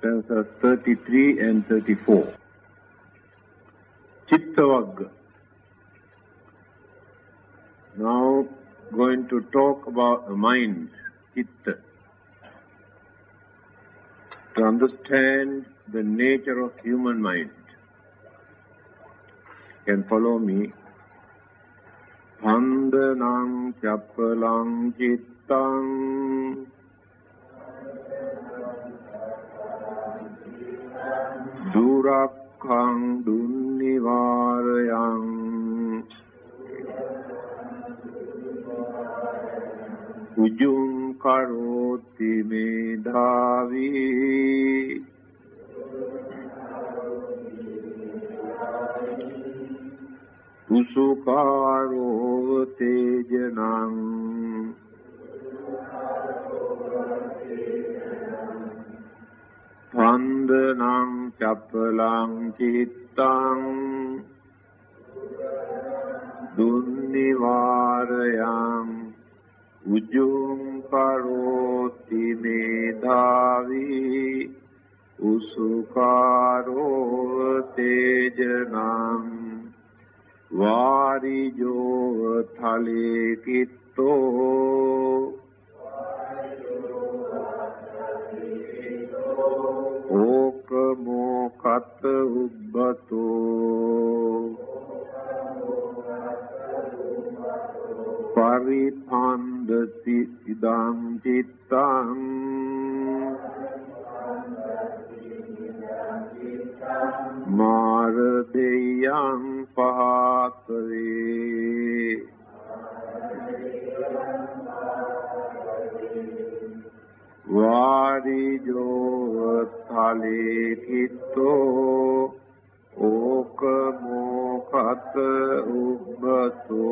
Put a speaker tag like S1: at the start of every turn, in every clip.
S1: stanzas 33 and 34. Chittavagga. Now going to talk about the mind, chitta. To understand the nature of human mind. You can follow me. Bandhanam chappalam chittam durakkhaṃ dunnivārayaṃ ujum karoti medhavi usukaro tejanam bandhanam chappalam chittam dunnivārayam ujum karoti medhavi usukaro tejanam Varijo thale kitto okamo kata ubbato paripandati idam cittam Māradeyam pātave Varijo thale kitto okamo kata ubbato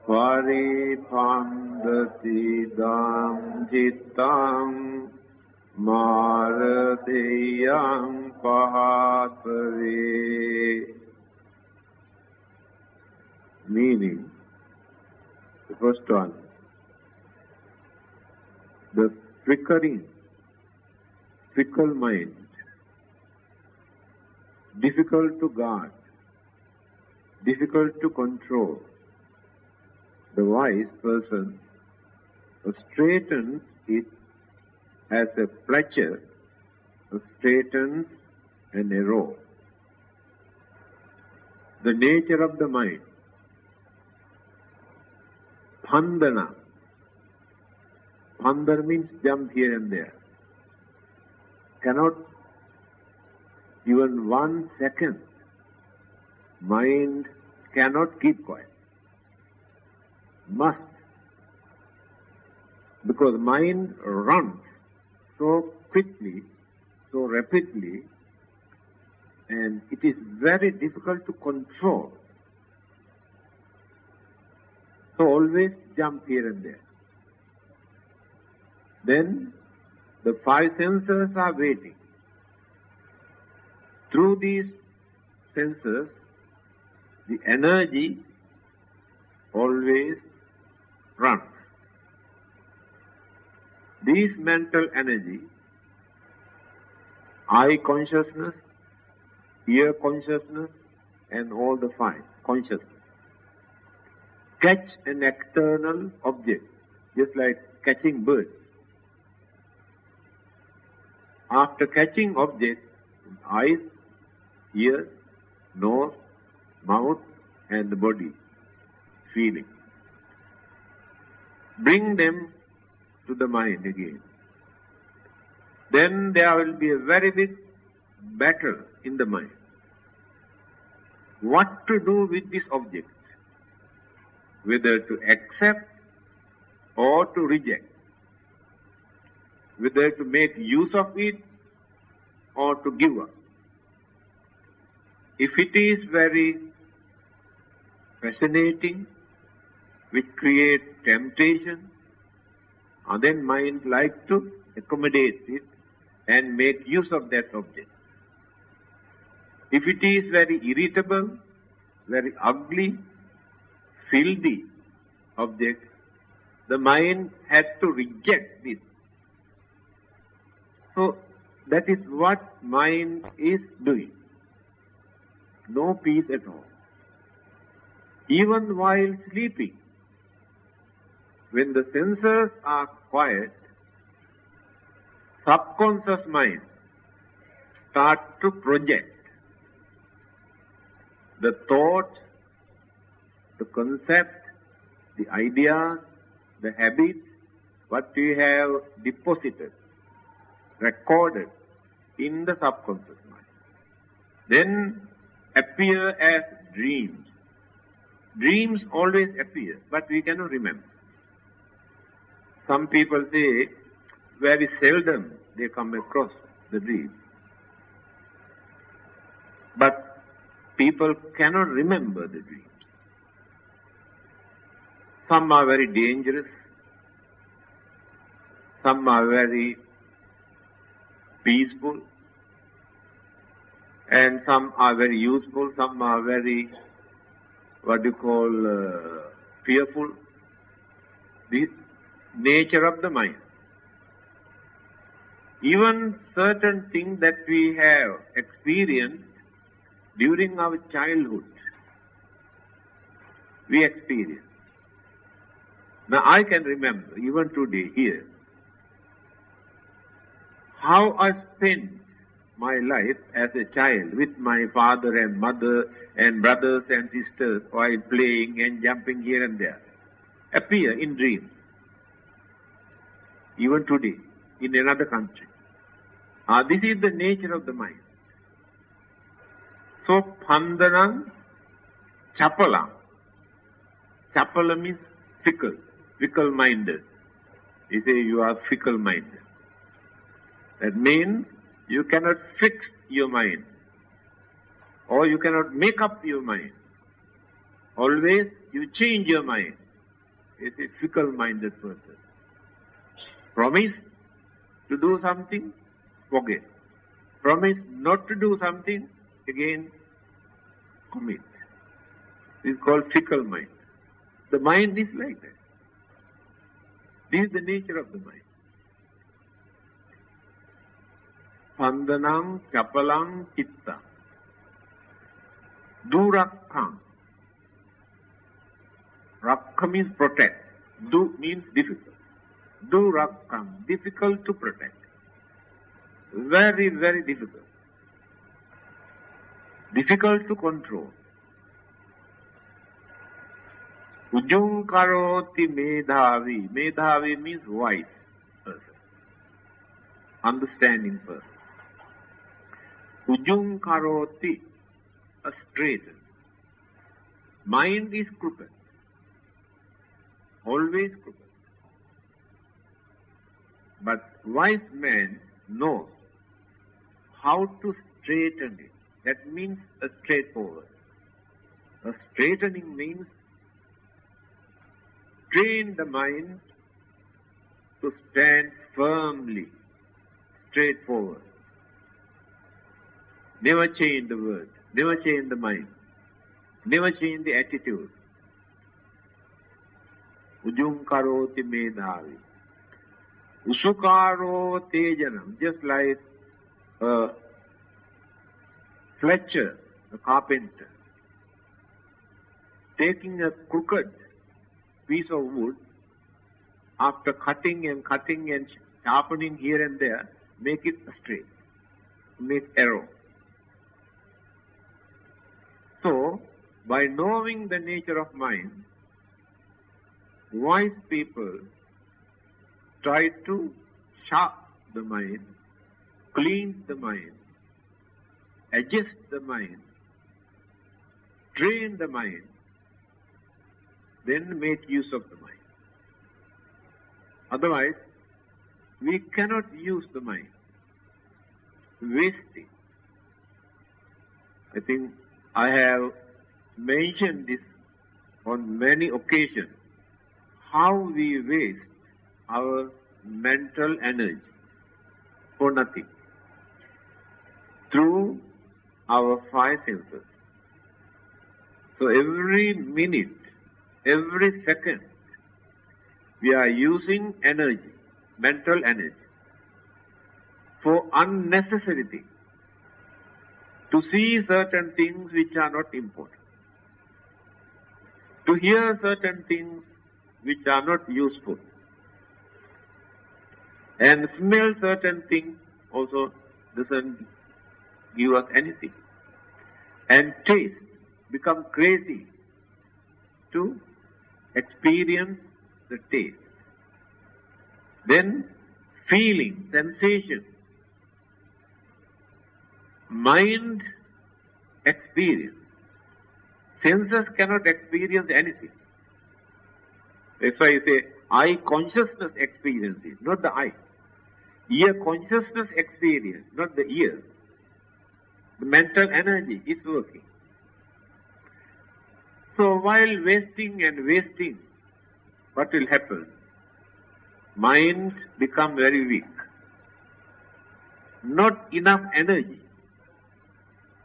S1: paripandati dam cittam Māradeyam pātave. Meaning, the first one, the fickle mind, difficult to guard, difficult to control. The wise person straightens it as a fletcher straightens an arrow. The nature of the mind. Bandhana. Bandhana means jump here and there. Cannot even 1 second. Mind cannot keep quiet. Must. Because mind runs so quickly, so rapidly, and it is very difficult to control. So always jump here and there. Then the 5 senses are waiting. Through these senses, the energy always runs. These mental energy, eye consciousness, ear consciousness, and all the 5 consciousness, catch an external object, just like catching birds. After catching objects, eyes, ears, nose, mouth, and the body, feeling. Bring them to the mind again. Then there will be a very big battle in the mind. What to do with this object? Whether to accept or to reject. Whether to make use of it or to give up. If it is very fascinating, which creates temptation, and then mind likes to accommodate it and make use of that object. If it is very irritable, very ugly, filthy object, the mind has to reject this. So That is what mind is doing. No peace at all. Even while sleeping, when the senses are quiet, subconscious mind starts to project the thoughts, the concept, the ideas, the habits, what we have deposited, recorded in the subconscious mind. Then appear as dreams. Dreams always appear, but we cannot remember. Some people say very seldom they come across the dream. But people cannot remember the dreams. Some are very dangerous. Some are very peaceful. And some are very useful. Some are very, fearful. The nature of the mind. Even certain things that we have experienced during our childhood, we experience. Now I can remember, even today here, how I spent my life as a child with my father and mother and brothers and sisters while playing and jumping here and there. Appear in dreams. Even today, in another country. This is the nature of the mind. So, Pandanam, Chapala. Chapala means fickle, fickle-minded. You say you are fickle-minded. That means you cannot fix your mind. Or you cannot make up your mind. Always you change your mind. It's a fickle-minded person. Promise to do something, forget. Promise not to do something, again commit. This is called fickle mind. The mind is like that. This is the nature of the mind. Pandanam chapalam chitta. Durakkam. Rakka means protect. Du means difficult. Durakkam, difficult to protect. Very, very difficult. Difficult to control. Ujung karoti medhavi. Medhavi means wise person. Understanding person. Ujung karoti, a straighten. Mind is crooked. Always crooked. But wise man knows how to straighten it. That means a straightforward. A straightening means train the mind to stand firmly, straightforward. Never change the word, never change the mind, never change the attitude. Ujung karoti medhavi. Usukaro tejanam, just like a Fletcher, a carpenter, taking a crooked piece of wood, after cutting and sharpening here and there, make it straight, make arrow. So, by knowing the nature of mind, wise people try to sharp the mind, clean the mind, adjust the mind, train the mind, then make use of the mind. Otherwise, we cannot use the mind. Waste it. I think I have mentioned this on many occasions, how we waste our mental energy for nothing through our five senses. So every minute, every second, we are using energy, mental energy. for unnecessary things, to see certain things which are not important, to hear certain things which are not useful, and smell certain things also doesn't give us anything, and taste, become crazy to experience the taste. Then feeling, sensation, mind experience. Senses cannot experience anything. That's why you say, eye consciousness experiences, not the eye. Ear consciousness experience, not the ear. The mental energy is working. So while wasting and wasting, what will happen? Mind become very weak. Not enough energy.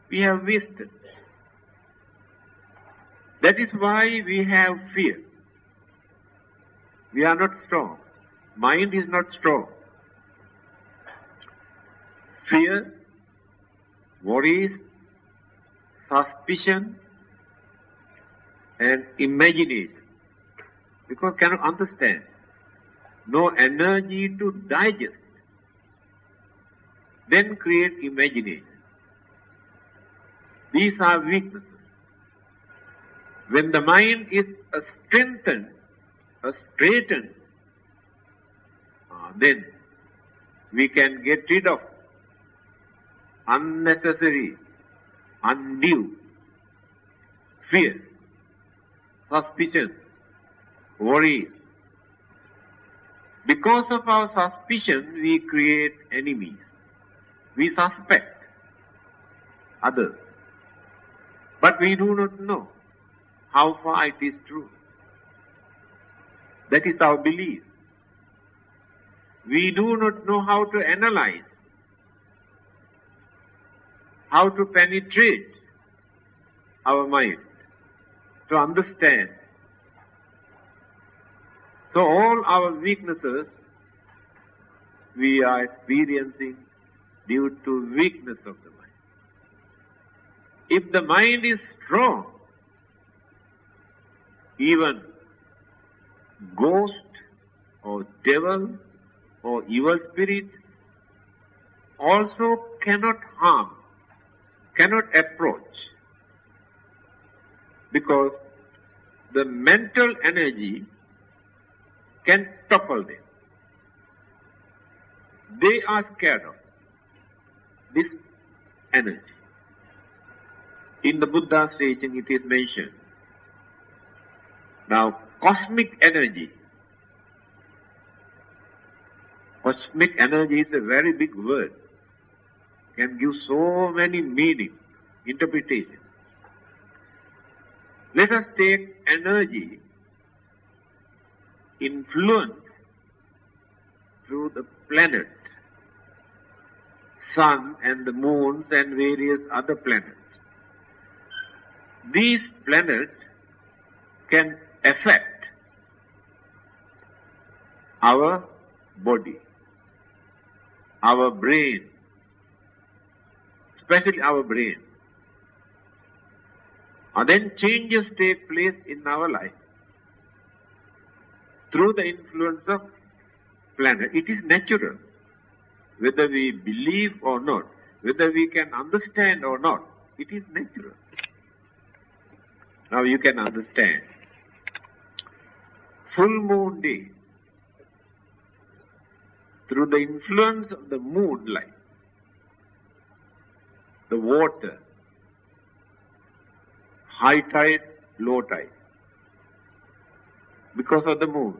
S1: We have wasted. That is why we have fear. We are not strong. Mind is not strong. Fear, worries, suspicion, and imagination. Because cannot understand. No energy to digest. Then create imagination. These are weaknesses. When the mind is strengthened, straightened, then we can get rid of unnecessary, undue fear, suspicion, worries. Because of our suspicion, we create enemies. We suspect others. But we do not know how far it is true. That is our belief. We do not know how to analyze, how to penetrate our mind, to understand. So all our weaknesses we are experiencing due to weakness of the mind. If the mind is strong, even ghost or devil or evil spirit also cannot harm, cannot approach, because the mental energy can topple them. They are scared of this energy. In the Buddha's teaching it is mentioned. Now, cosmic energy is a very big word. Can give so many meanings, interpretations. Let us take energy influence through the planets, sun and the moons and various other planets. These planets can affect our body, our brain, especially our brain. And then changes take place in our life through the influence of planet. It is natural, whether we believe or not, whether we can understand or not, it is natural. Now you can understand. Full moon day, through the influence of the moonlight, the water, high tide, low tide, because of the moon.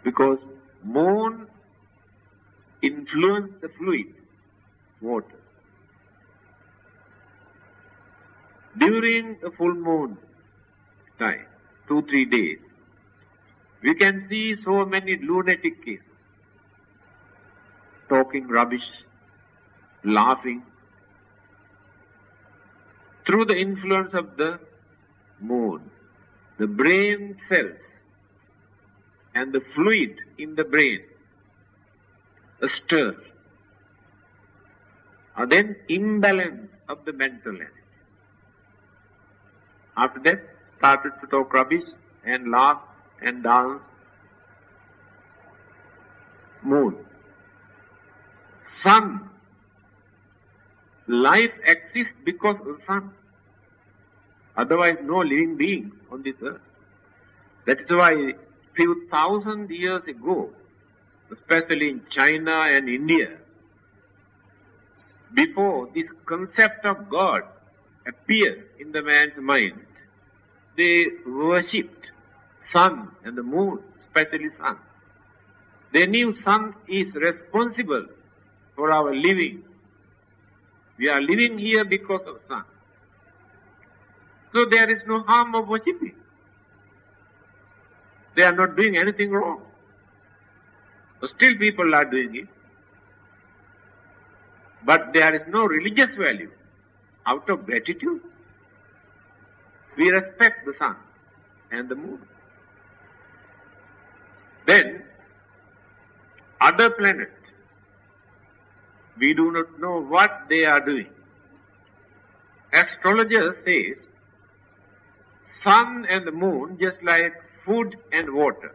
S1: Because moon influences the fluid, water. During the full moon time, 2-3 days, we can see so many lunatic cases, talking rubbish, laughing, through the influence of the moon. The brain cells and the fluid in the brain a stir, and then imbalance of the mental energy. After that, started to talk rubbish and laugh and dance. Moon. Sun. Life exists because of the sun. Otherwise, no living beings on this earth. That is why few thousand years ago, especially in China and India, before this concept of God appeared in the man's mind, they worshipped sun and the moon, especially sun. They knew sun is responsible for our living. We are living here because of sun. So there is no harm of worshipping. They are not doing anything wrong. But still people are doing it. But there is no religious value. Out of gratitude, we respect the sun and the moon. Then, other planets, we do not know what they are doing. Astrologers say, sun and the moon just like food and water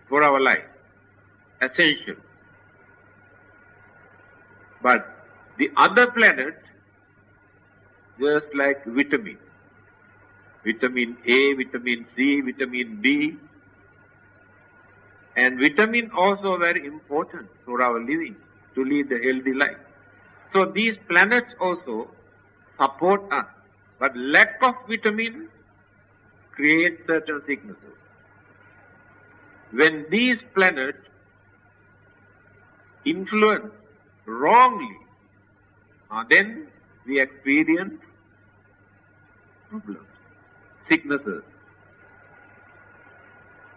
S1: for our life, essential. But the other planets, just like vitamin. Vitamin A, vitamin C, vitamin B. And vitamin also very important for our living, to lead a healthy life. So these planets also support us. But lack of vitamin creates certain sicknesses. When these planets influence wrongly, then we experience problems, sicknesses.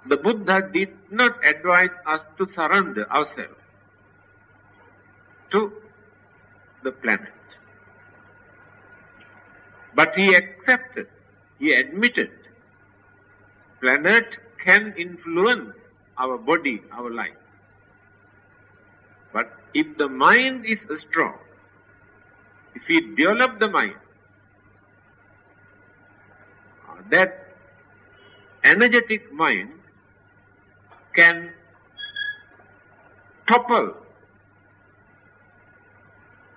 S1: The Buddha did not advise us to surrender ourselves to the planet. But he accepted, he admitted, planet can influence our body, our life. But if the mind is strong, if we develop the mind, that energetic mind can topple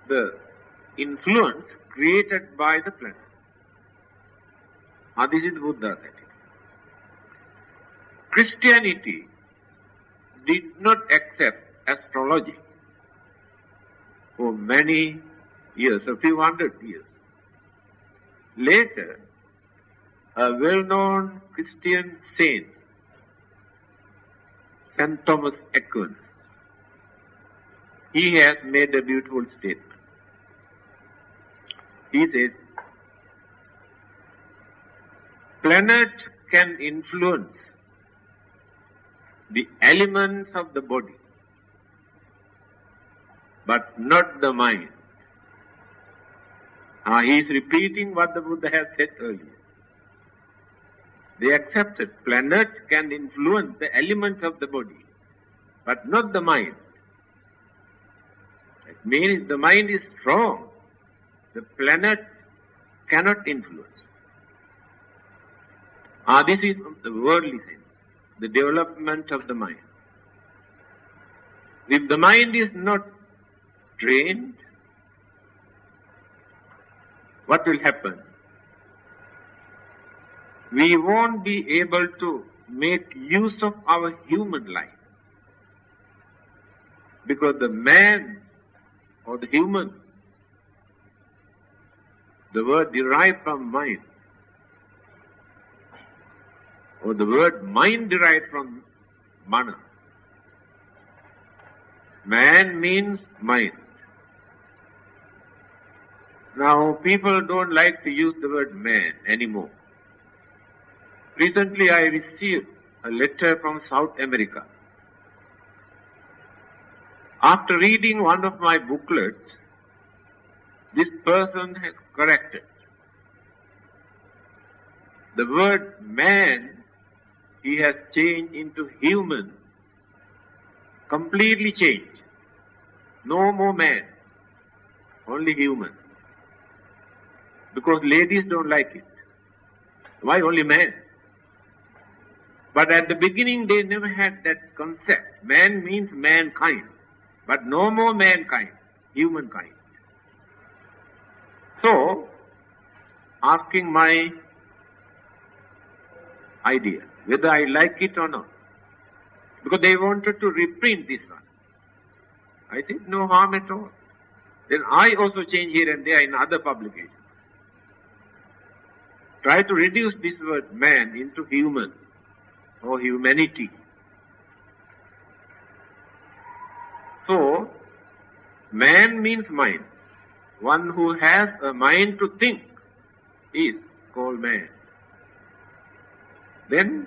S1: the influence created by the planet. This is Buddha's attitude. Christianity did not accept astrology for many years, a few hundred years. Later, a well-known Christian saint, St. Thomas Aquinas, he has made a beautiful statement. He says, planet can influence the elements of the body, but not the mind. He is repeating what the Buddha has said earlier. They accepted planet can influence the elements of the body, but not the mind. It means the mind is strong. The planet cannot influence. This is the worldly sense, the development of the mind. If the mind is not trained, what will happen? We won't be able to make use of our human life. Because the man or the human, the word derived from mind, or the word mind derived from mana. Man means mind. Now, people don't like to use the word man anymore. Recently, I received a letter from South America. After reading one of my booklets, this person has corrected. The word man, he has changed into human, completely changed. No more man, only human. Because ladies don't like it. Why only man? But at the beginning they never had that concept. Man means mankind. But no more mankind, humankind. So, asking my idea, whether I like it or not. Because they wanted to reprint this one. I think no harm at all. Then I also change here and there in other publications. Try to reduce this word man into human or humanity. So, man means mind. One who has a mind to think is called man. Then,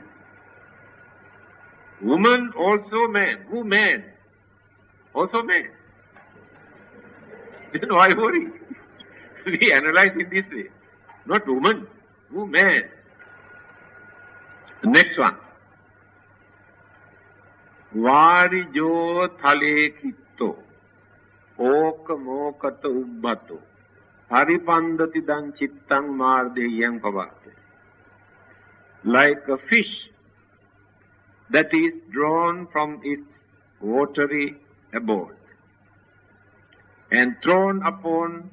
S1: woman also man. Who man? Also man. Then why worry? We analyze in this way. Not woman. Who man? The next one. Varijo thale kitto oka mokata ubbato paripandati dan chittang mardeyang pavatte. Like a fish that is drawn from its watery abode and thrown upon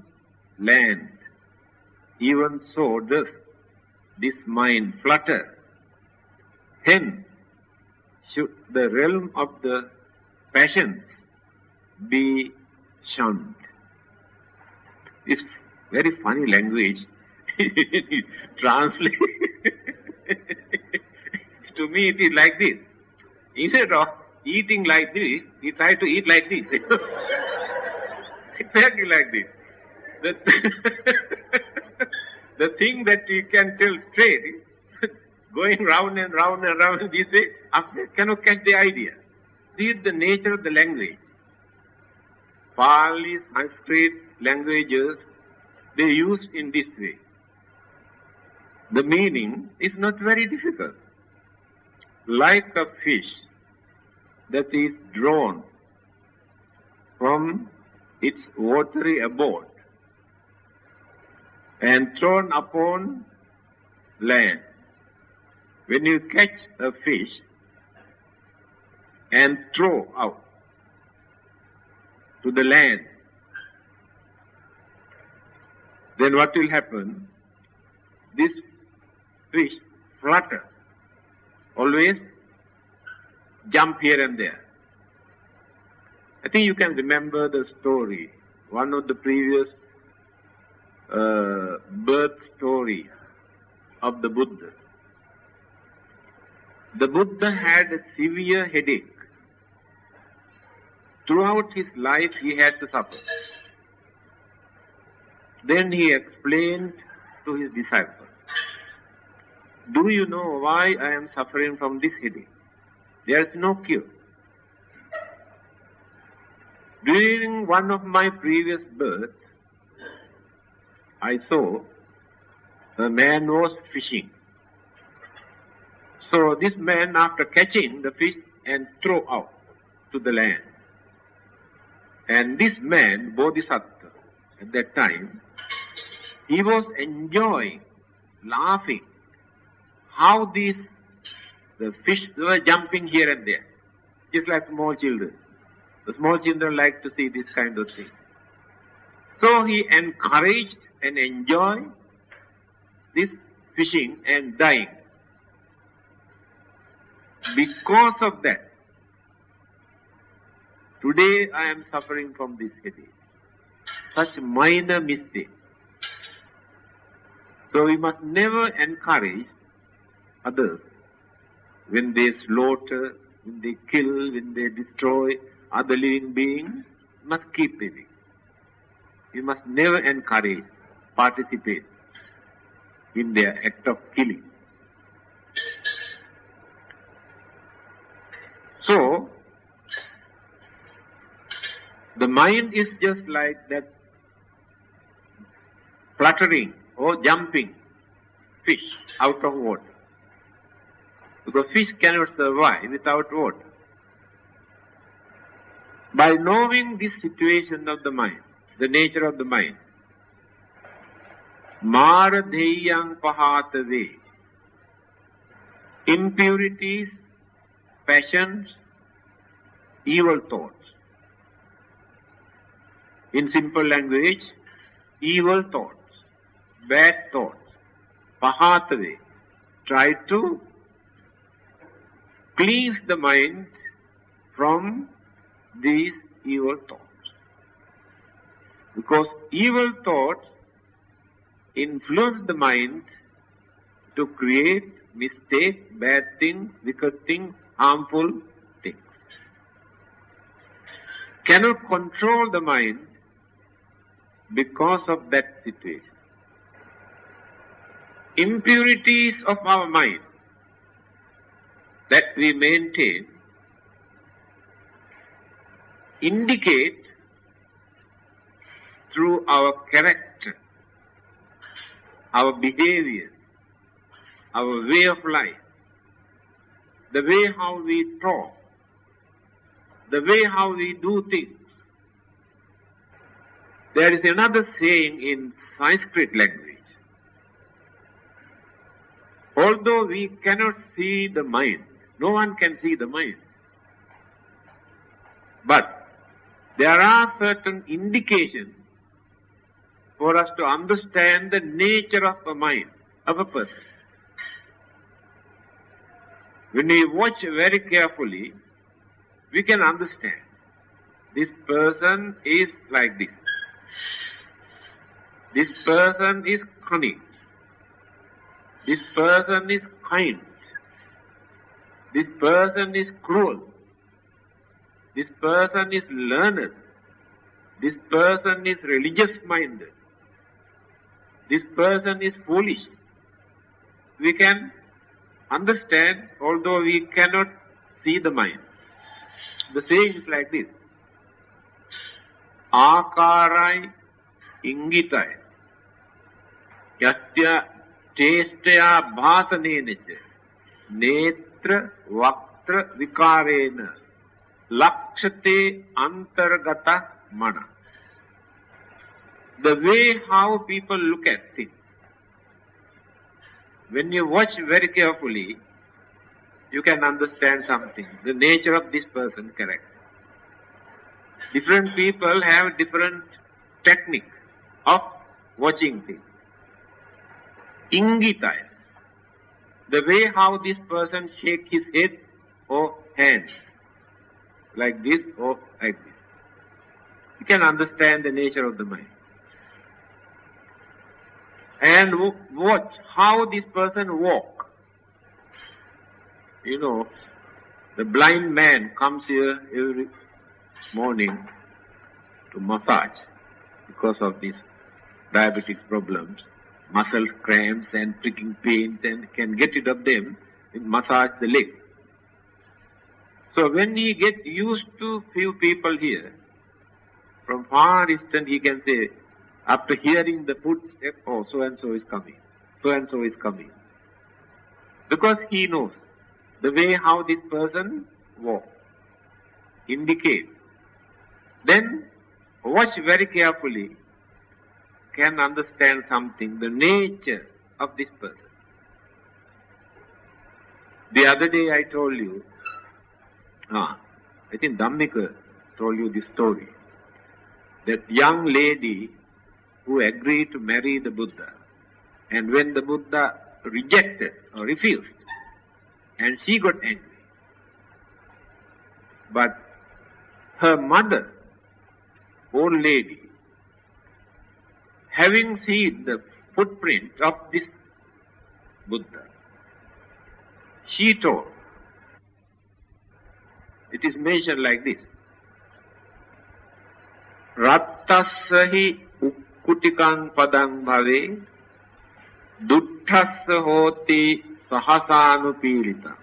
S1: land, even so does this mind flutter. Hence, should the realm of the passions be shunned. It's very funny language. Translate. To me it is like this. Instead of eating like this, he tried to eat like this. Exactly like this. The thing that you can tell straight is going round and round and round this way, after cannot catch the idea. This is the nature of the language. Pali, Sanskrit languages, they used in this way. The meaning is not very difficult. Like a fish that is drawn from its watery abode and thrown upon land. When you catch a fish and throw out to the land, then what will happen? This fish flutters, always jump here and there. I think you can remember the story, one of the previous birth stories of the Buddha. The Buddha had a severe headache. Throughout his life he had to suffer. Then he explained to his disciples, do you know why I am suffering from this headache? There is no cure. During one of my previous births, I saw a man was fishing. So this man, after catching the fish and throw out to the land, and this man, Bodhisattva, at that time, he was enjoying, laughing, how the fish were jumping here and there, just like small children. The small children like to see this kind of thing. So he encouraged and enjoyed this fishing and dying. Because of that, today I am suffering from this headache. Such minor mistake. So we must never encourage others when they slaughter, when they kill, when they destroy other living beings. Must keep living. We must never encourage, participate in their act of killing. So, the mind is just like that fluttering or jumping fish out of water. Because fish cannot survive without water. By knowing this situation of the mind, the nature of the mind, Mara Deyang Pahatave, impurities, passions, evil thoughts. In simple language, evil thoughts, bad thoughts, Pahatave, try to cleanse the mind from these evil thoughts. Because evil thoughts influence the mind to create mistakes, bad things, wicked things, harmful things. Cannot control the mind because of that situation. Impurities of our mind that we maintain indicate through our character, our behavior, our way of life, the way how we talk, the way how we do things. There is another saying in Sanskrit language. Although we cannot see the mind, no one can see the mind, but there are certain indications for us to understand the nature of a mind, of a person. When we watch very carefully, we can understand this person is like this. This person is cunning. This person is kind. This person is cruel. This person is learned. This person is religious-minded. This person is foolish. We can understand, although we cannot see the mind. The saying is like this. Akarai ingitai yasya chestaya bhasanenecha netra vaktra vikarena lakshate antargata mana. The way how people look at things. When you watch very carefully, you can understand something, the nature of this person's character. Different people have different technique of watching things. Ingitaya, the way how this person shake his head or hands, like this or like this. You can understand the nature of the mind. And watch how this person walk. You know, the blind man comes here every morning to massage because of these diabetic problems, muscle cramps and pricking pains, and can get rid of them and massage the leg. So when he gets used to few people here, from far distance he can say, after hearing the footstep, oh, so-and-so is coming, so-and-so is coming. Because he knows the way how this person walks, indicates. Then watch very carefully, can understand something, the nature of this person. The other day I told you, I think Dhammika told you this story, that young lady who agreed to marry the Buddha, and when the Buddha rejected or refused, and she got angry. But her mother, old lady, having seen the footprint of this Buddha, she told, it is mentioned like this, Rattassahi ukkutikang padang bhave duttassa hoti sahasanupilita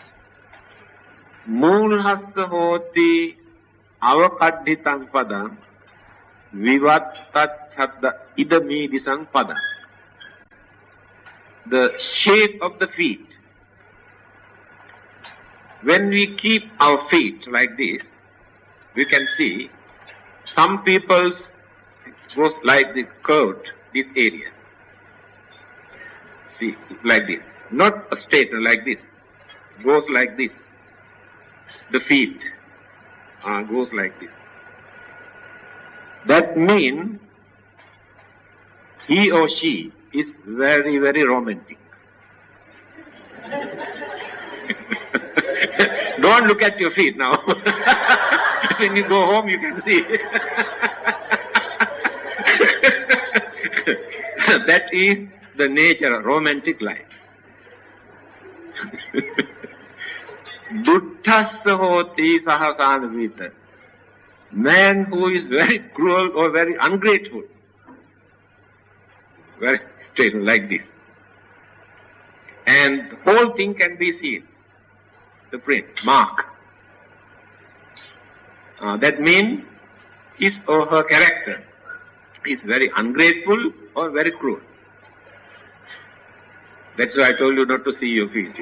S1: mulhassa hoti avakadhitang padang vivattatchadda idamidisang padang. The shape of the feet. When we keep our feet like this, we can see Some people's goes like this curved, this area. See, like this. Not a straight, like this. Goes like this. The feet goes like this. That means he or she is very, very romantic. Don't look at your feet now. When you go home, you can see. That is the nature of romantic life. Duttassa hoti sahasanavita. Man who is very cruel or very ungrateful. Very straight like this. And the whole thing can be seen. The print, mark. That means his or her character is very ungrateful or very cruel. That's why I told you not to see your feet.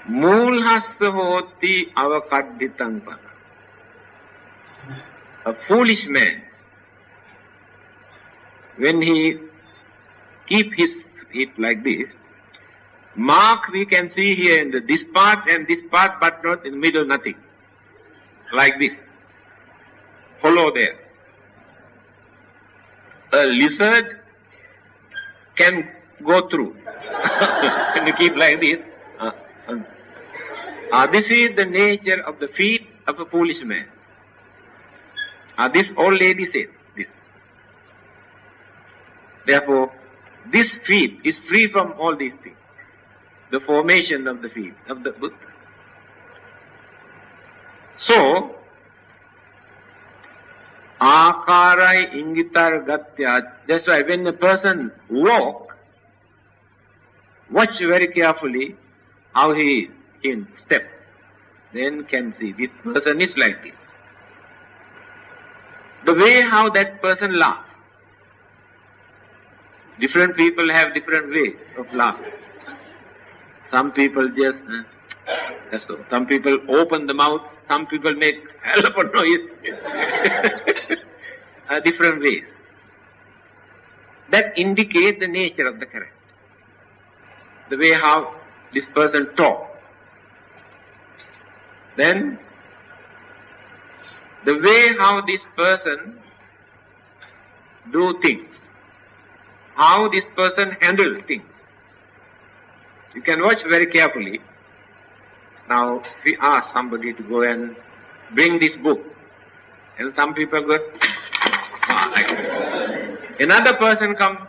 S1: Moolhassa hoti avakaddhitam pada. A foolish man, when he keep his feet like this, mark we can see here in this part and this part, but not in the middle, nothing. Like this. Follow there. A lizard can go through. When you keep like this. This is the nature of the feet of a foolish man. This old lady said this. Therefore, this feet is free from all these things. The formation of the feet of the Buddha. So, akarai ingitar gatya. That's why when a person walks, watch very carefully how he is in step. Then can see this person is like this. The way how that person laughs. Different people have different ways of laughing. Some people just, that's all. Some people open the mouth, some people make hell of a noise. Different ways. That indicates the nature of the character. The way how this person talks. Then, the way how this person do things. How this person handles things. You can watch very carefully. Now, if we ask somebody to go and bring this book, and some people go, like that. Another person comes,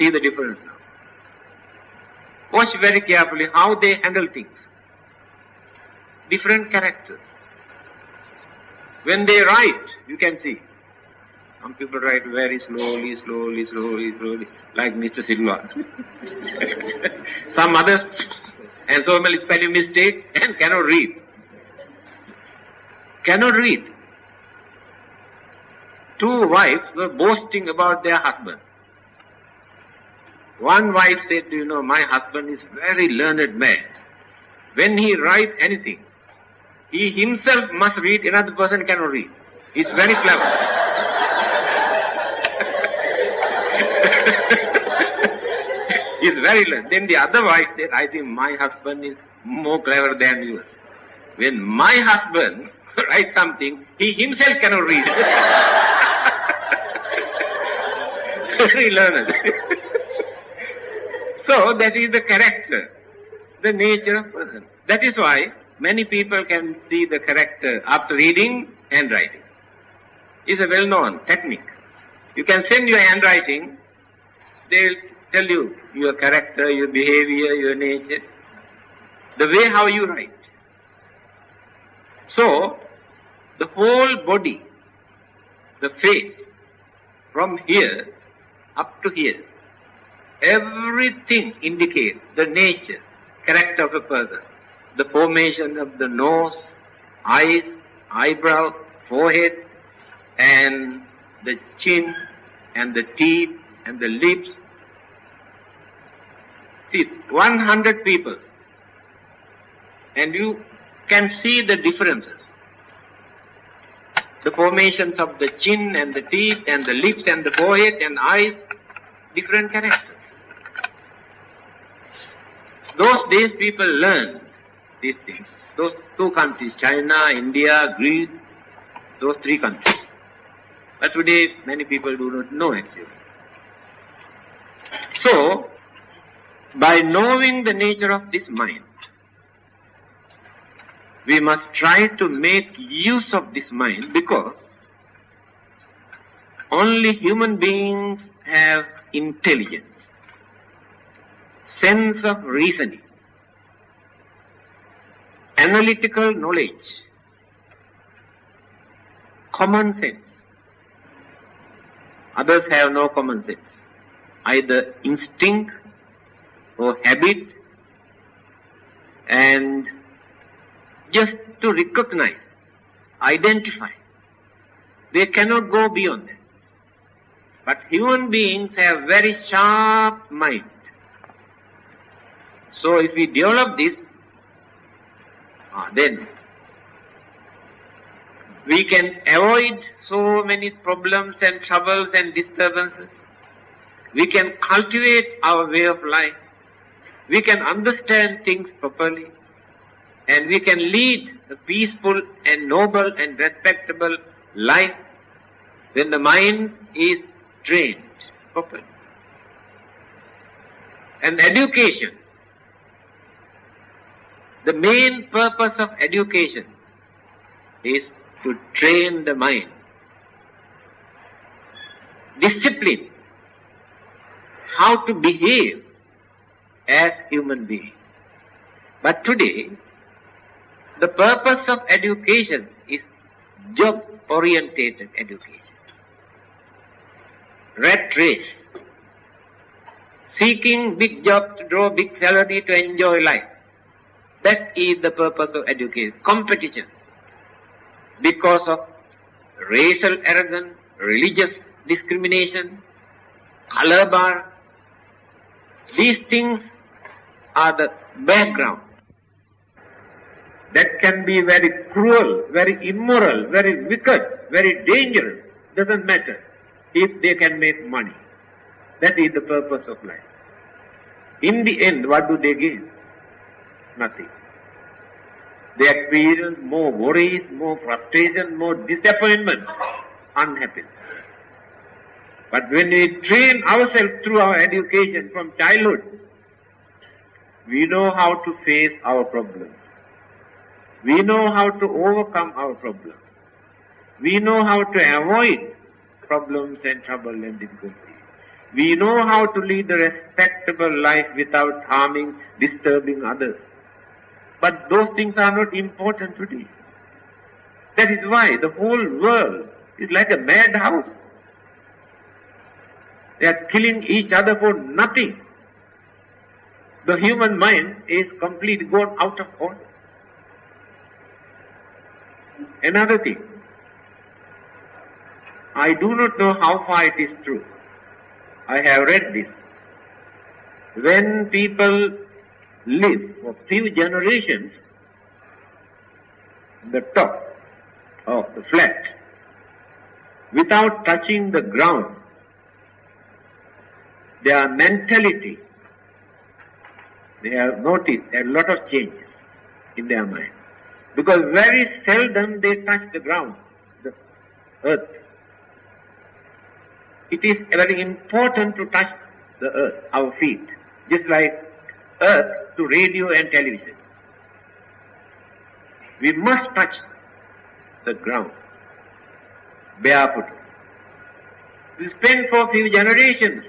S1: see the difference now. Watch very carefully how they handle things. Different characters. When they write, you can see. Some people write very slowly, like Mr. Silva. Some others, and so many spelling mistake, and cannot read. Cannot read. Two wives were boasting about their husband. One wife said, you know, my husband is very learned man. When he writes anything, he himself must read, another person cannot read. He's very clever. He's very learned. Then the other wife said, I think my husband is more clever than you. When my husband writes something, he himself cannot read. Very learned. So that is the character, the nature of person. That is why many people can see the character after reading handwriting. It's a well-known technique. You can send your handwriting, they'll tell you your character, your behavior, your nature, the way how you write. So, the whole body, the face, from here up to here, everything indicates the nature, character of a person. The formation of the nose, eyes, eyebrow, forehead, and the chin, and the teeth, and the lips. See, 100 people, and you can see the differences. The formations of the chin and the teeth and the lips and the forehead and eyes, different characters. Those days people learned these things. Those two countries, China, India, Greece, those three countries. But today many people do not know actually. So, by knowing the nature of this mind, we must try to make use of this mind, because only human beings have intelligence, sense of reasoning, analytical knowledge, common sense. Others have no common sense, either instinct or habit, and just to recognize, identify. They cannot go beyond that. But human beings have very sharp mind. So if we develop this, then we can avoid so many problems and troubles and disturbances. We can cultivate our way of life. We can understand things properly. And we can lead a peaceful and noble and respectable life when the mind is trained properly. And education, the main purpose of education is to train the mind. Discipline, how to behave as human beings. But today, the purpose of education is job-orientated education. Rat race. Seeking big jobs to draw big salary to enjoy life. That is the purpose of education. Competition. Because of racial arrogance, religious discrimination, color bar. These things are the background. That can be very cruel, very immoral, very wicked, very dangerous. Doesn't matter if they can make money. That is the purpose of life. In the end, what do they gain? Nothing. They experience more worries, more frustration, more disappointment, unhappiness. But when we train ourselves through our education from childhood, we know how to face our problems. We know how to overcome our problems. We know how to avoid problems and trouble and difficulties. We know how to lead a respectable life without harming, disturbing others. But those things are not important today. That is why the whole world is like a madhouse. They are killing each other for nothing. The human mind is completely gone out of order. Another thing, I do not know how far it is true. I have read this. When people live for few generations on the top of the flat without touching the ground, their mentality, they have noticed a lot of changes in their mind. Because very seldom they touch the ground, the earth. It is very important to touch the earth, our feet, just like earth to radio and television. We must touch the ground, barefoot. We spend for a few generations,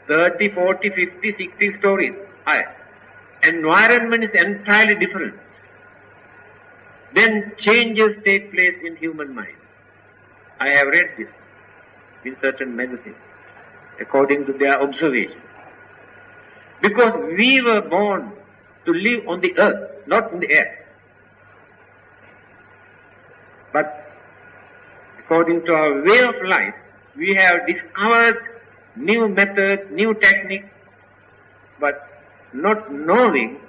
S1: 30, 40, 50, 60 stories high. Environment is entirely different. Then changes take place in human mind. I have read this in certain magazines, according to their observation. Because we were born to live on the earth, not in the air. But according to our way of life, we have discovered new methods, new techniques, but not knowing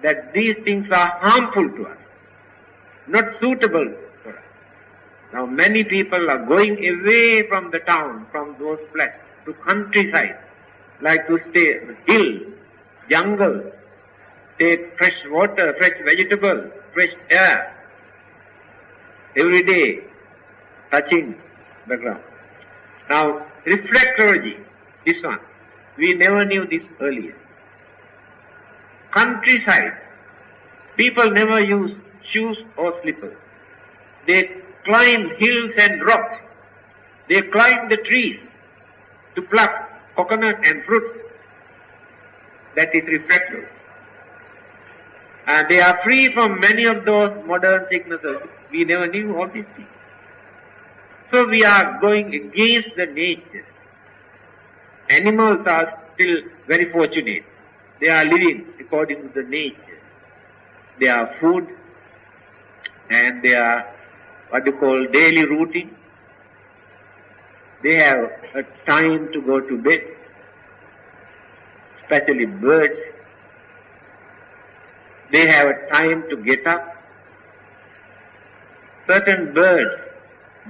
S1: that these things are harmful to us, not suitable for us. Now many people are going away from the town, from those places, to countryside, like to stay hill, jungle, take fresh water, fresh vegetables, fresh air, every day, touching the ground. Now, reflexology, this one, we never knew this earlier. Countryside, people never use shoes or slippers. They climb hills and rocks. They climb the trees to pluck coconut and fruits. That is reflexology. And they are free from many of those modern sicknesses. We never knew all these things. So we are going against the nature. Animals are still very fortunate. They are living according to the nature. They are food and they are what you call daily routine. They have a time to go to bed, especially birds. They have a time to get up. Certain birds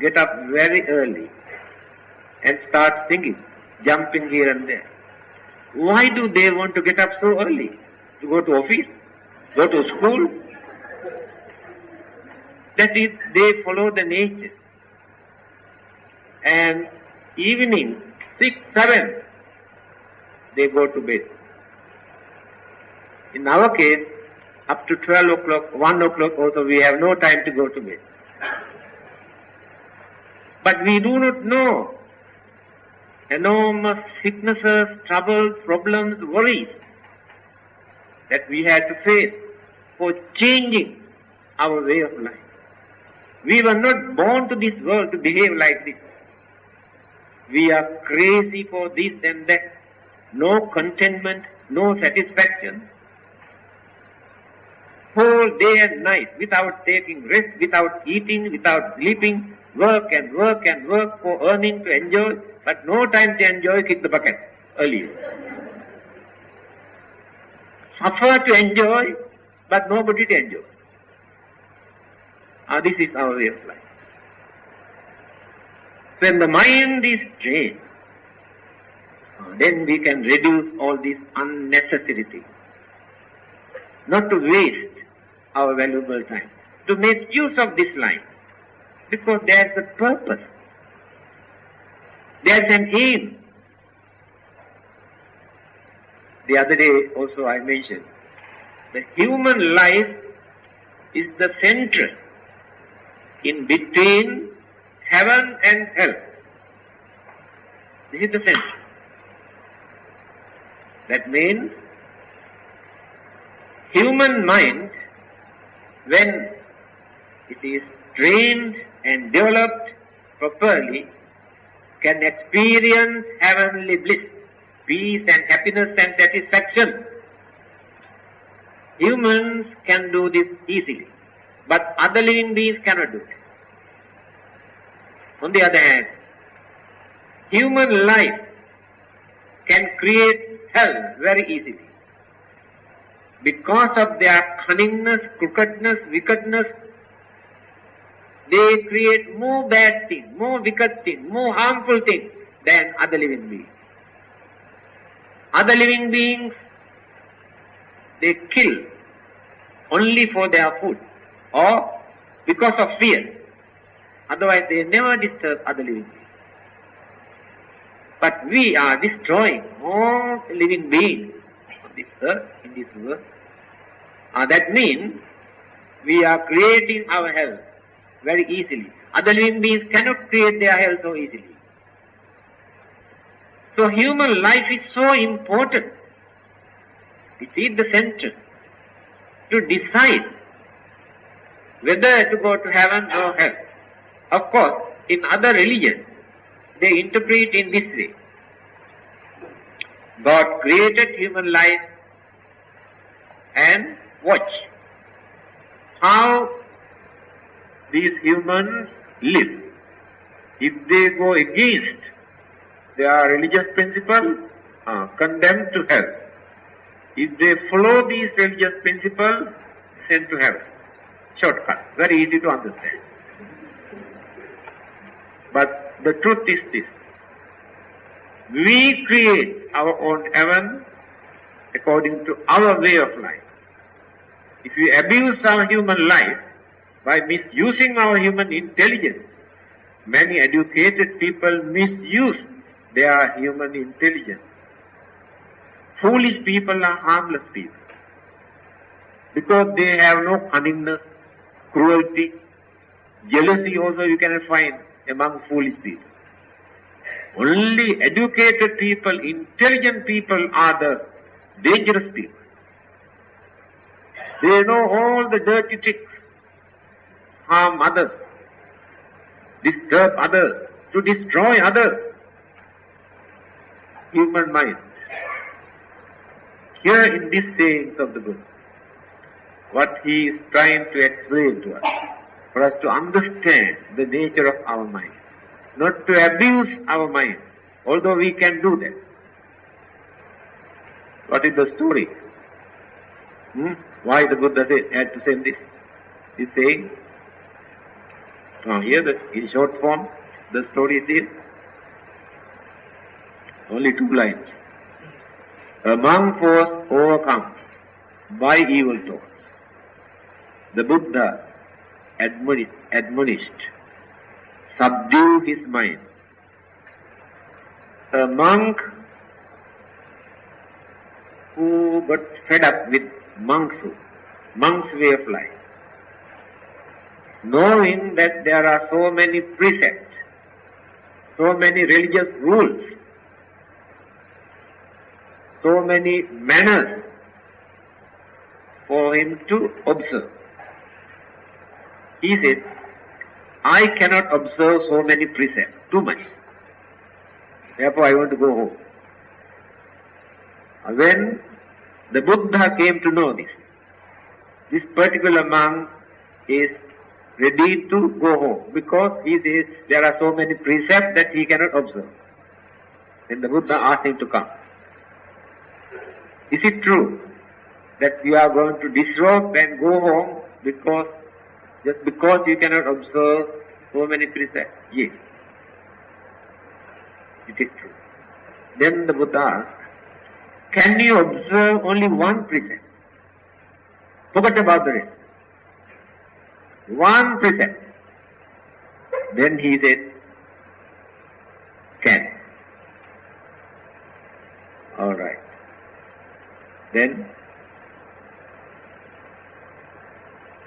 S1: get up very early and start singing, jumping here and there. Why do they want to get up so early? To go to office? Go to school? That is, they follow the nature. And evening, 6, 7, they go to bed. In our case, up to 12 o'clock, 1 o'clock also, we have no time to go to bed. But we do not know enormous sicknesses, troubles, problems, worries that we had to face for changing our way of life. We were not born to this world to behave like this. We are crazy for this and that. No contentment, no satisfaction. Whole day and night without taking rest, without eating, without sleeping, work and work and work for earning to enjoy, but no time to enjoy, kick the bucket earlier. Suffer to enjoy, but nobody to enjoy. This is our way of life. When the mind is trained, then we can reduce all these unnecessary things. Not to waste our valuable time. To make use of this life. Because there is a purpose. There is an aim. The other day also I mentioned, the human life is the center in between heaven and hell. This is the center. That means human mind, when it is trained and developed properly, can experience heavenly bliss, peace and happiness and satisfaction. Humans can do this easily, but other living beings cannot do it. On the other hand, human life can create hell very easily. Because of their cunningness, crookedness, wickedness, they create more bad things, more wicked things, more harmful things than other living beings. Other living beings, they kill only for their food or because of fear. Otherwise they never disturb other living beings. But we are destroying all living beings on this earth, in this world. That means we are creating our hell very easily. Other living beings cannot create their hell so easily. So human life is so important. It is the center to decide whether to go to heaven or hell. Of course, in other religions, they interpret in this way. God created human life and watch how these humans live. If they go against their religious principle, condemned to hell. if they follow these religious principles, sent to heaven. Shortcut, very easy to understand. But the truth is this. We create our own heaven according to our way of life. If we abuse our human life by misusing our human intelligence, many educated people misuse their human intelligence. Foolish people are harmless people because they have no cunningness, cruelty, jealousy also you cannot find among foolish people. Only educated people, intelligent people are the dangerous people. They know all the dirty tricks, harm others, disturb others, to destroy others. Human mind. Here in these sayings of the Buddha, what he is trying to explain to us, for us to understand the nature of our mind, not to abuse our mind, although we can do that. What is the story? Why the Buddha had to send this? He's saying, here in short form, the story is here. Only 2 lines. A monk was overcome by evil thoughts. The Buddha admonished, subdue his mind. A monk who got fed up with monk's way of life, knowing that there are so many precepts, so many religious rules, so many manners for him to observe. He said, I cannot observe so many precepts, too much. Therefore I want to go home. When the Buddha came to know this particular monk is ready to go home because he says there are so many precepts that he cannot observe. Then the Buddha asked him to come. Is it true that you are going to disrobe and go home just because you cannot observe so many precepts? Yes, it is true. Then the Buddha asked, can you observe only one precept? Forget about the rest. One precept. Then he said, can. All right. Then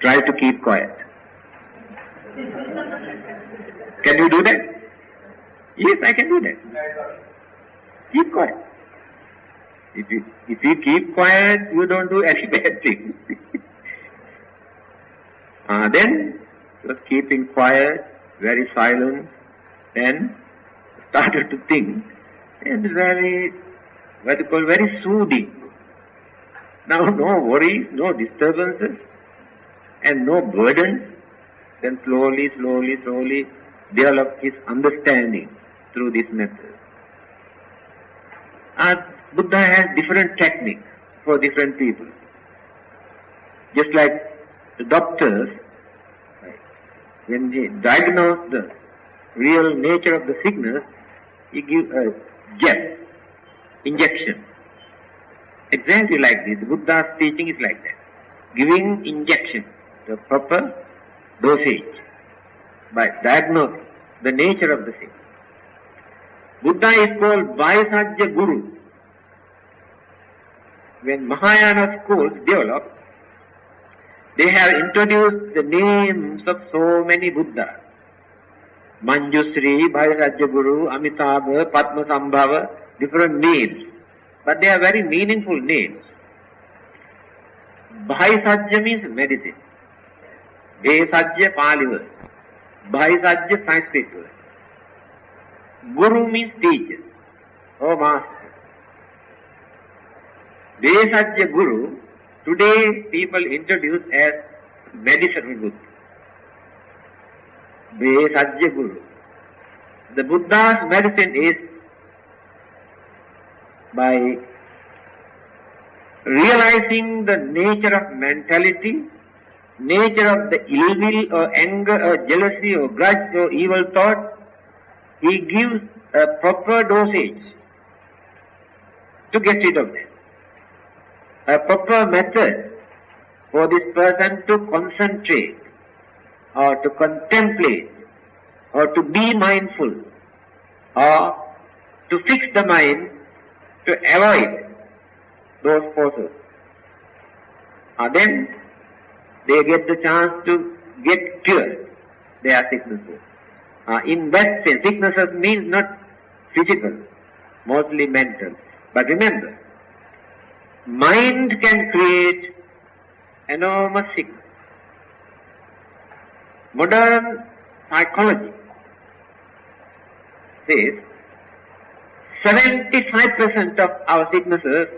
S1: try to keep quiet. Can you do that? Yes, I can do that. Keep quiet. If you keep quiet, you don't do any bad thing. Then he was keeping quiet, very silent, and started to think, and very soothing. Now no worries, no disturbances, and no burdens. Then slowly developed his understanding through this method. Buddha has different techniques for different people. Just like the doctors, when he diagnosed the real nature of the sickness, he gives a jab, injection. Exactly like this. The Buddha's teaching is like that. Giving injection, the proper dosage, by diagnosing the nature of the sickness. Buddha is called Vaisajya Guru. When Mahayana schools developed, they have introduced the names of so many Buddhas. Manjusri, Vaisajya Guru, Amitabha, Padma Sambhava, different names. But they are very meaningful names. Vaisajya means medicine. Vaisajya Pali word. Vaisajya Sanskrit word. Guru means teacher or master. Vaisajya Guru, today people introduce as medicinal Buddha. Vaisajya Guru. The Buddha's medicine is by
S2: realizing the nature of mentality, nature of the ill will or anger or jealousy or grudge or evil thought, he gives a proper dosage to get rid of them. A proper method for this person to concentrate or to contemplate or to be mindful or to fix the mind to avoid those forces. Then they get the chance to get cured their sicknesses. In that sense, sicknesses means not physical, mostly mental. But remember, mind can create enormous sickness. Modern psychology says 75% of our sicknesses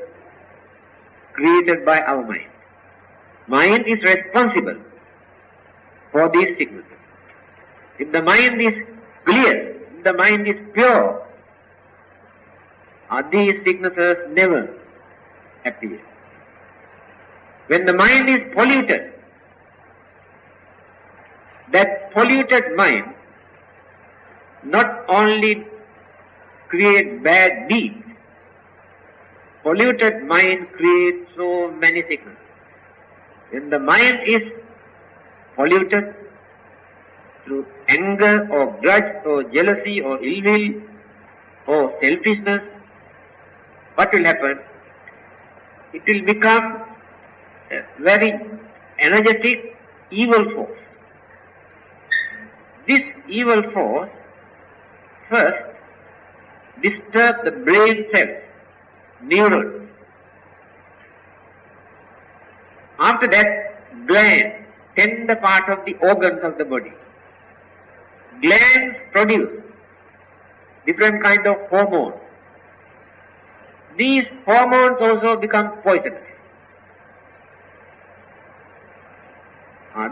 S2: created by our mind. Mind is responsible for these sicknesses. If the mind is clear, if the mind is pure, these sicknesses never appear. When the mind is polluted, that polluted mind not only creates bad deeds, polluted mind creates so many sicknesses. When the mind is polluted through anger or grudge or jealousy or ill will or selfishness, what will happen? It will become a very energetic evil force. This evil force first disturbs the brain cells, neurons. After that, glands, tender part of the organs of the body. Glands produce different kind of hormones. These hormones also become poisonous.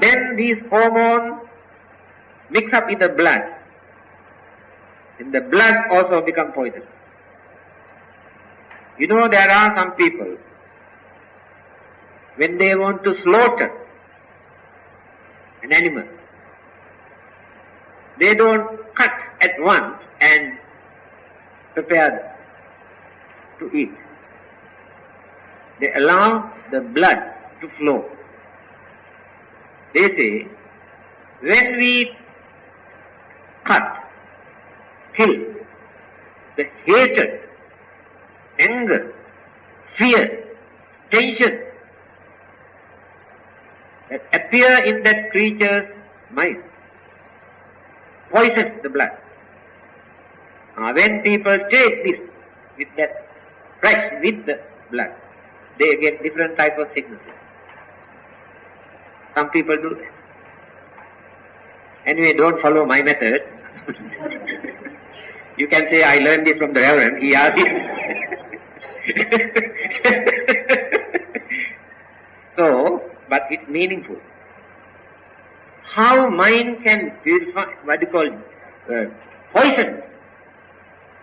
S2: Then these hormones mix up in the blood. And the blood also become poisonous. You know, there are some people, when they want to slaughter an animal, they don't cut at once and prepare to eat. They allow the blood to flow. They say, when we cut, kill, the hatred, anger, fear, tension that appear in that creature's mind poisons the blood. When people take this with that fresh with the blood, they get different type of sicknesses. Some people do that. Anyway, don't follow my method. You can say, I learned this from the Reverend. He asked it. So, but it's meaningful. How mind can purify, what you call poison,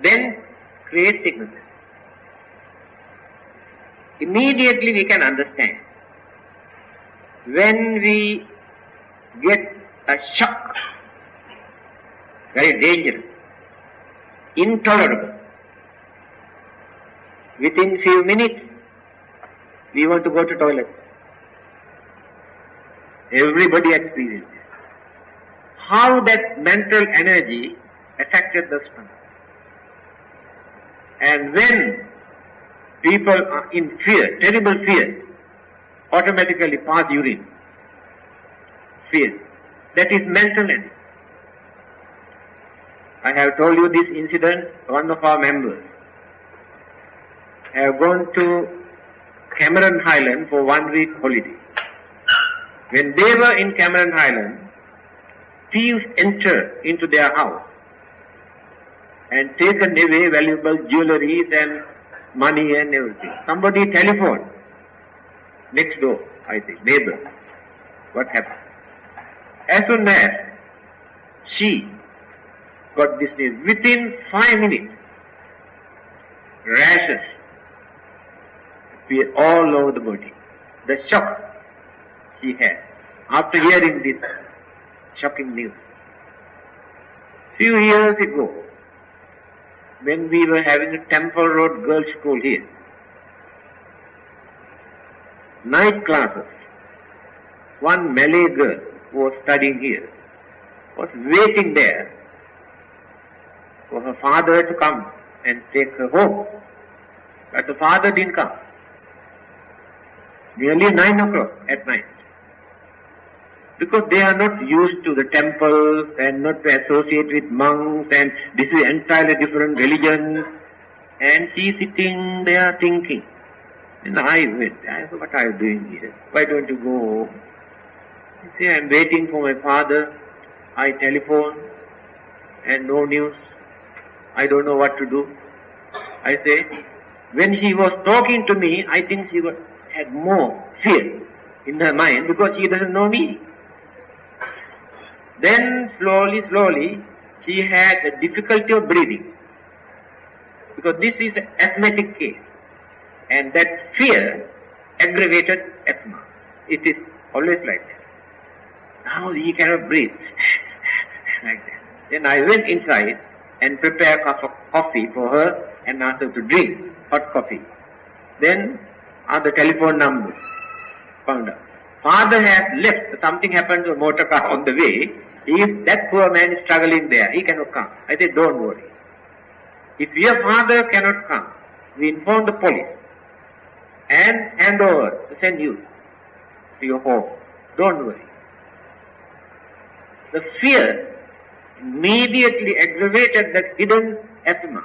S2: then create sickness. Immediately we can understand. When we get a shock, very dangerous, intolerable, within few minutes we want to go to toilet. Everybody experiences how that mental energy affected the stomach. And when people are in fear, terrible fear, automatically pass urine. Fear. That is mental energy. I have told you this incident. One of our members have gone to Cameron Highland for 1 week holiday. When they were in Cameron Highland, thieves entered into their house and taken away valuable jewelries and money and everything. Somebody telephoned next door, I think, neighbor. What happened? As soon as she got this news, within 5 minutes, rashes, fear all over the body. The shock she had after hearing this shocking news. Few years ago, when we were having a Temple Road girls' school here, night classes, one Malay girl who was studying here was waiting there for her father to come and take her home. But the father didn't come. Nearly 9 o'clock at night. Because they are not used to the temples and not to associate with monks, and this is entirely different religion. And she is sitting there thinking. And I went, I said, what are you doing here? Why don't you go home? She said, I am waiting for my father. I telephone and no news. I don't know what to do. I say, when she was talking to me, I think she had more fear in her mind because she doesn't know me. Then slowly, she had a difficulty of breathing. Because this is an asthmatic case. And that fear aggravated asthma. It is always like that. Now he cannot breathe. Like that. Then I went inside and prepared a cup of coffee for her and asked her to drink hot coffee. Then the telephone number found out. Father has left. Something happened to a motor car on the way. If that poor man is struggling there, he cannot come. I said, don't worry. If your father cannot come, we inform the police and hand over to send you to your home. Don't worry. The fear immediately aggravated that hidden asthma.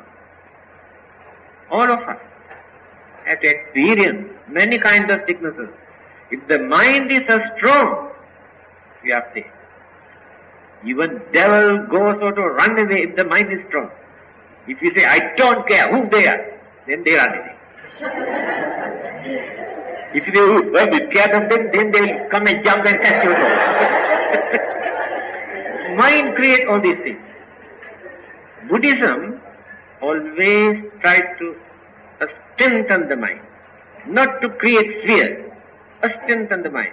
S2: All of us have to experience many kinds of sicknesses. If the mind is so strong, we are safe. Even devil goes out to run away if the mind is strong. If you say, I don't care who they are, then they run away. If you say, well, be scared of them, then they will come and jump and catch you down. Mind creates all these things. Buddhism always tries to strengthen the mind, not to create fear, strengthen the mind.